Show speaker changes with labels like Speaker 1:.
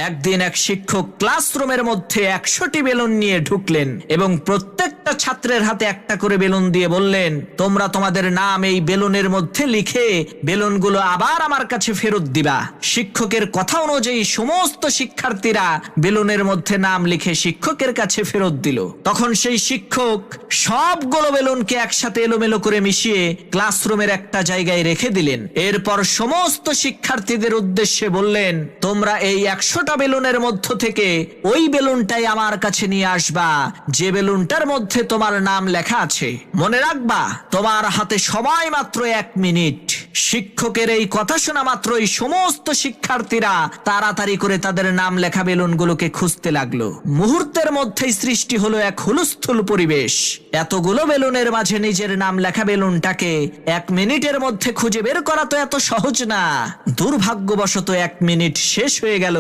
Speaker 1: একদিন এক শিক্ষক ক্লাসরুমের মধ্যে 100টি বেলুন নিয়ে ঢুকলেন এবং প্রত্যেকটা ছাত্রের হাতে একটা করে বেলুন দিয়ে বললেন, তোমরা তোমাদের নাম এই বেলুনের মধ্যে লিখে বেলুনগুলো আবার আমার কাছে ফেরত দিবা। শিক্ষকের কথা অনুযায়ী সমস্ত শিক্ষার্থীরা বেলুনের মধ্যে নাম লিখে শিক্ষকের কাছে ফেরত দিল। তখন সেই শিক্ষক সবগুলো বেলুনকে একসাথে এলোমেলো করে মিশিয়ে ক্লাসরুমের একটা জায়গায় রেখে দিলেন। এরপর সমস্ত শিক্ষার্থীদের উদ্দেশ্যে বললেন, তোমরা এই 100টা বেলুনের মধ্য থেকে ওই বেলুনটাই আমার কাছে নিয়ে আসবা যে বেলুনটার মধ্যে তোমার নাম লেখা আছে। মনে রাখবা, তোমার হাতে সময় মাত্র 1 মিনিট। শিক্ষকের এই কথা শোনা মাত্রই সমস্ত শিক্ষার্থীরা তাড়াতাড়ি করে তাদের নাম লেখা বেলুনগুলোকে খুঁজতে লাগলো। মুহূর্তের মধ্যেই সৃষ্টি হলো এক হুলস্থুল পরিবেশ। এতগুলো বেলুনের মাঝে নিজের নাম লেখা বেলুনটাকে 1 মিনিটের মধ্যে খুঁজে বের করা তো এত সহজ না। দুর্ভাগ্যবশত 1 মিনিট শেষ হয়ে গেল।